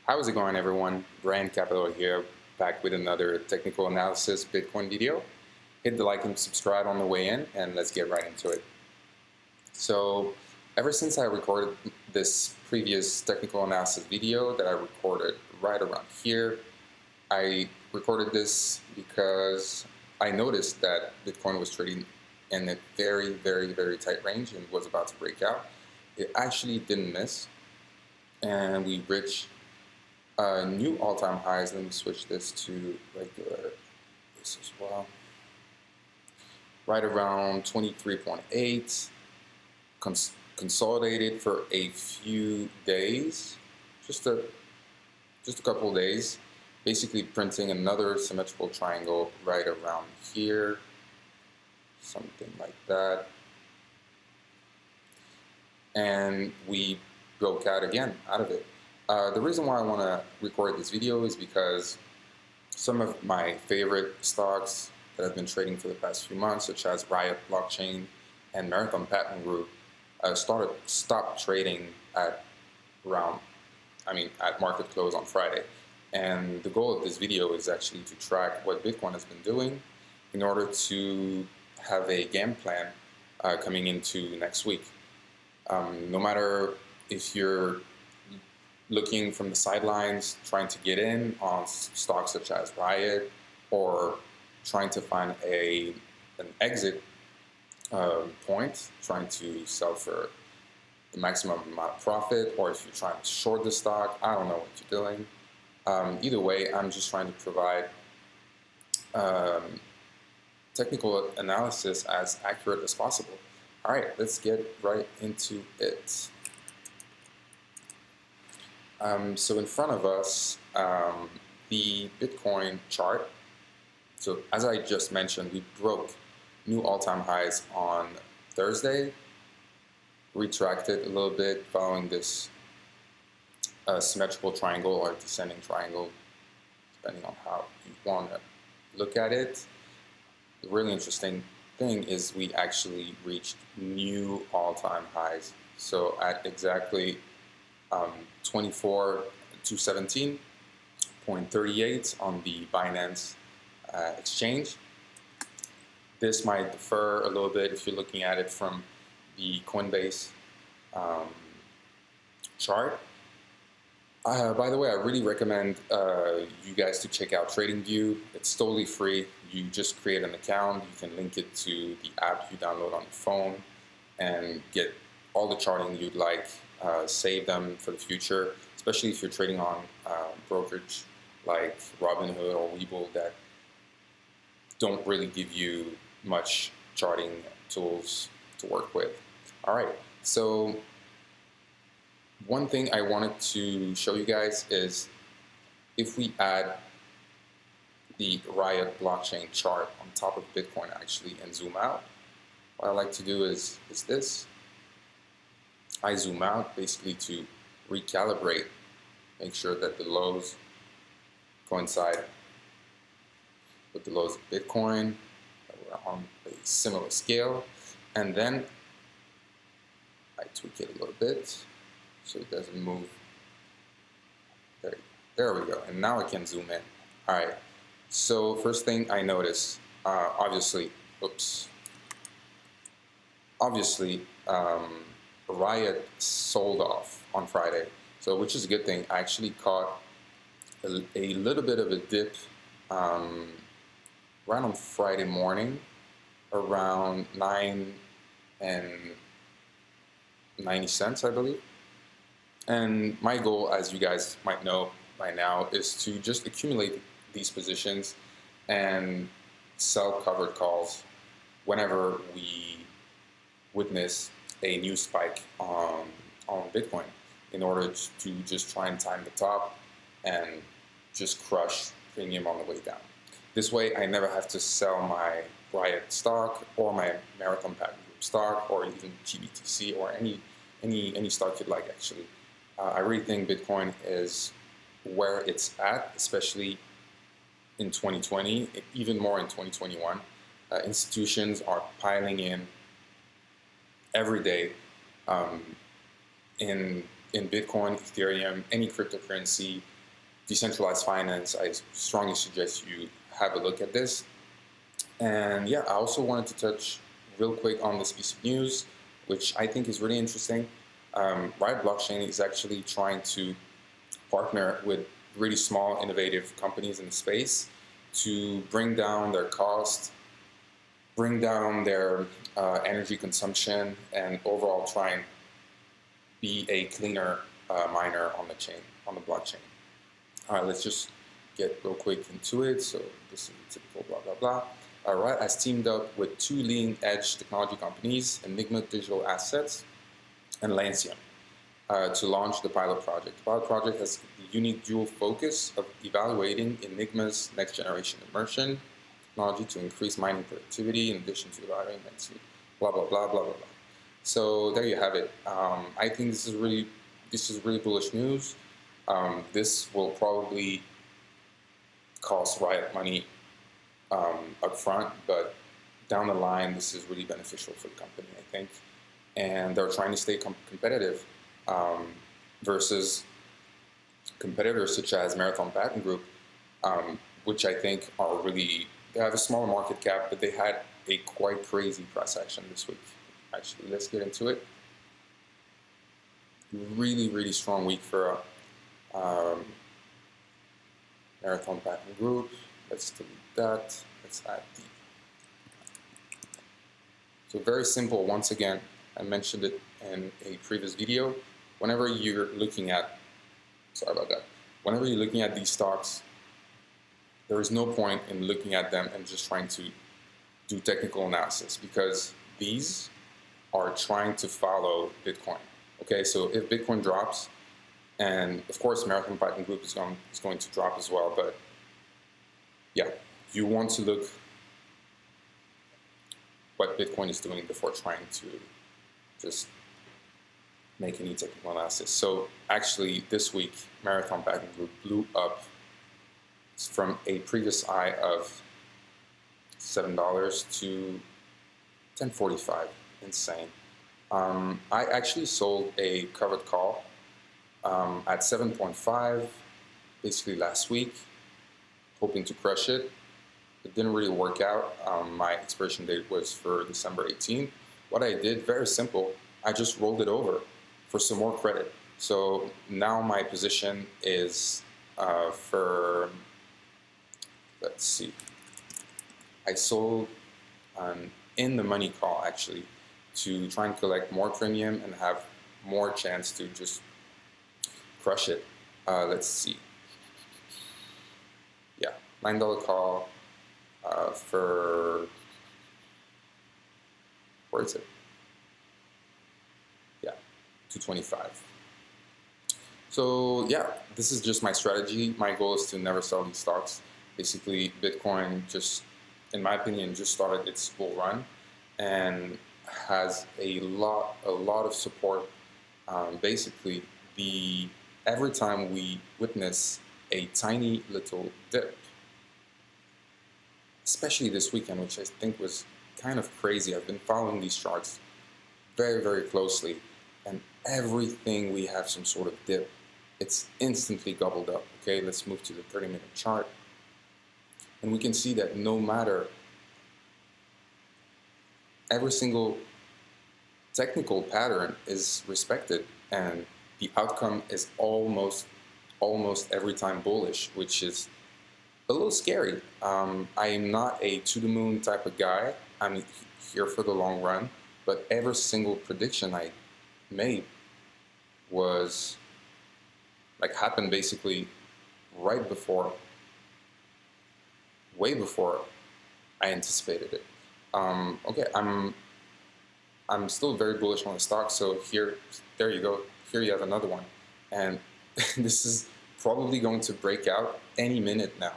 How's it going, everyone? Brian Capital here, back with another technical analysis Bitcoin video. Hit the like and subscribe on the way in, and let's get right into it. So, ever since I recorded this previous technical analysis video that I recorded right around here, I recorded this because I noticed that Bitcoin was trading in a very, very, very tight range and was about to break out. It actually didn't miss, and we reached new all-time highs. Let me switch this to regular this as well. Right around 23.8, consolidated for a few days, just a couple of days, basically printing another symmetrical triangle right around here, something like that, and we broke out again out of it. The reason why I want to record this video is because some of my favorite stocks that I've been trading for the past few months, such as RIOT Blockchain and Marathon Patent Group, stopped trading at market close on Friday. And the goal of this video is actually to track what Bitcoin has been doing in order to have a game plan coming into next week. No matter if you're looking from the sidelines, trying to get in on stocks such as RIOT, or trying to find an exit point, trying to sell for the maximum amount of profit, or if you're trying to short the stock, I don't know what you're doing. Either way, I'm just trying to provide technical analysis as accurate as possible. All right, let's get right into it. So in front of us, the Bitcoin chart. So as I just mentioned, we broke new all-time highs on Thursday, retracted a little bit following this symmetrical triangle or descending triangle, depending on how you want to look at it. The really interesting thing is we actually reached new all-time highs. So at exactly 24,217.38 on the Binance exchange. This might differ a little bit if you're looking at it from the Coinbase chart. By the way, I really recommend you guys to check out TradingView. It's totally free. You just create an account. You can link it to the app you download on your phone and get all the charting you'd like. Save them for the future, especially if you're trading on brokerage like Robinhood or WeBull that don't really give you much charting tools to work with. All right, so one thing I wanted to show you guys is if we add the RIOT blockchain chart on top of Bitcoin actually and zoom out, what I like to do is this. I zoom out basically to recalibrate, make sure that the lows coincide with the lows of Bitcoin, that we're on a similar scale, and then I tweak it a little bit so it doesn't move. There we go, and now I can zoom in. All right, so first thing I notice, obviously, RIOT sold off on Friday, so which is a good thing. I actually caught a little bit of a dip right on Friday morning, around 9.90 cents, I believe. And my goal, as you guys might know by now, is to just accumulate these positions and sell covered calls whenever we witness a new spike on Bitcoin, in order to just try and time the top and just crush premium on the way down. This way I never have to sell my RIOT stock or my Marathon Patent Group stock or even BTC or any stock you'd like actually. I really think Bitcoin is where it's at, especially in 2020, even more in 2021. Institutions are piling in every day in Bitcoin, Ethereum, any cryptocurrency decentralized finance, I strongly suggest you have a look at this. And yeah, I also wanted to touch real quick on this piece of news, which I think is really interesting. Riot Blockchain is actually trying to partner with really small, innovative companies in the space to bring down their cost, bring down their energy consumption, and overall try and be a cleaner miner on the chain, on the blockchain. All right, let's just get real quick into it. So this is typical blah, blah, blah. Riot has teamed up with two leading-edge technology companies, Enigma Digital Assets and Lancium, to launch the pilot project. The pilot project has the unique dual focus of evaluating Enigma's next-generation immersion technology to increase mining productivity in addition to evaluating blah, blah, blah, blah, blah, blah. So there you have it. I think this is really bullish news. This will probably cost Riot money up front, but down the line, this is really beneficial for the company, I think. And they're trying to stay competitive versus competitors such as Marathon Patent Group, which I think are really, they have a smaller market cap, but they had a quite crazy price action this week. Actually, let's get into it. Really, really strong week for Marathon Patent Group. Let's delete that. Let's add the. So very simple. Once again, I mentioned it in a previous video. Whenever you're looking at, sorry about that. Whenever you're looking at these stocks, there is no point in looking at them and just trying to do technical analysis, because these are trying to follow Bitcoin. Okay, so if Bitcoin drops, and of course Marathon Patent Group is going to drop as well, but yeah, you want to look what Bitcoin is doing before trying to just make any technical analysis. So actually this week, Marathon Patent Group blew up from a previous high of $7 to $10.45. Insane. I actually sold a covered call at 7.5 basically last week, hoping to crush it. It didn't really work out. My expiration date was for December 18th. What I did, very simple, I just rolled it over for some more credit. So now my position is for, let's see, I sold an in the money call actually to try and collect more premium and have more chance to just crush it. Let's see. Yeah, $9 call for, where is it? Yeah, 225. So yeah, this is just my strategy. My goal is to never sell these stocks. Basically, Bitcoin just, in my opinion, just started its bull run and has a lot of support. Basically, every time we witness a tiny little dip, especially this weekend, which I think was kind of crazy. I've been following these charts very, very closely, and everything we have some sort of dip, it's instantly gobbled up. Okay, let's move to the 30-minute chart. And we can see that no matter, every single technical pattern is respected, and the outcome is almost every time bullish, which is a little scary. I am not a to the moon type of guy. I'm here for the long run, but every single prediction I made was happened basically right before, way before I anticipated it. Okay, I'm still very bullish on the stock. So there you go. Here you have another one, and this is probably going to break out any minute now.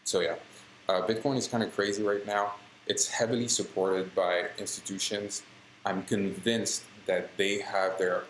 So yeah, Bitcoin is kind of crazy right now. It's heavily supported by institutions. I'm convinced that they have their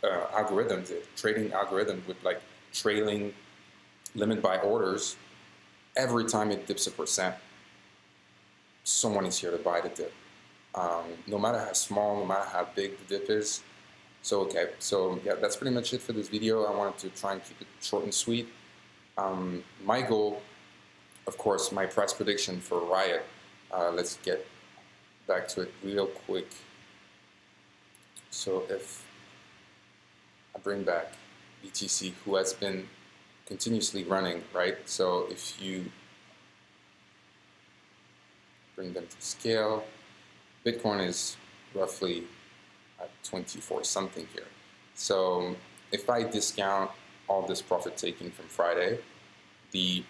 algorithms, their trading algorithm with trailing limit buy orders. Every time it dips 1%, someone is here to buy the dip. No matter how small, no matter how big the dip is, Okay, so yeah, that's pretty much it for this video. I wanted to try and keep it short and sweet. My goal, of course, my price prediction for RIOT. Let's get back to it real quick. So if I bring back BTC, who has been continuously running, right? So if you bring them to scale, Bitcoin is roughly at 24 something here. So if I discount all this profit taking from Friday, the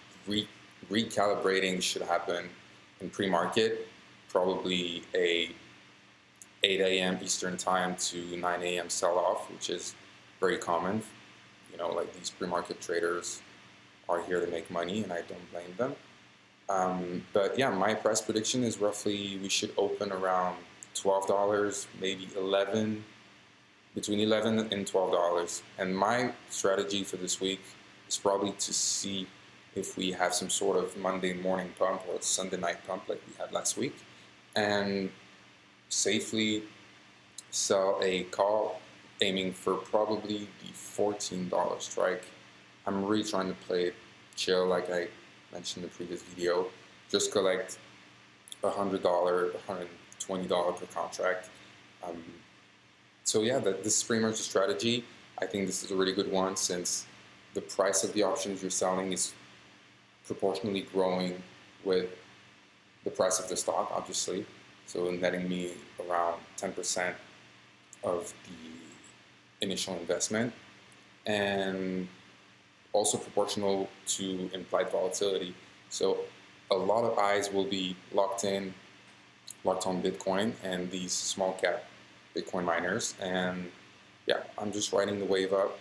recalibrating should happen in pre-market, probably a 8 a.m. Eastern time to 9 a.m. sell-off, which is very common. You know, like these pre-market traders are here to make money, and I don't blame them. But yeah, my price prediction is roughly we should open around $12, maybe 11, between 11 and $12. And my strategy for this week is probably to see if we have some sort of Monday morning pump or Sunday night pump like we had last week, and safely sell a call aiming for probably the $14 strike. I'm really trying to play it chill, like I mentioned in the previous video. Just collect $100, $120 per contract. So yeah, this is pretty much the strategy. I think this is a really good one since the price of the options you're selling is proportionally growing with the price of the stock, obviously. So netting me around 10% of the initial investment, and also proportional to implied volatility. So a lot of eyes will be locked on Bitcoin and these small cap Bitcoin miners. And yeah, I'm just riding the wave up.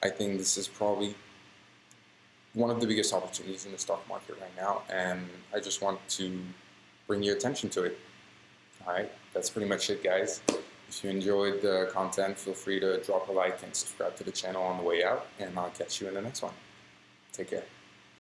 I think this is probably one of the biggest opportunities in the stock market right now, and I just want to bring your attention to it. All right, that's pretty much it, guys. If you enjoyed the content, feel free to drop a like and subscribe to the channel on the way out, and I'll catch you in the next one. Take care.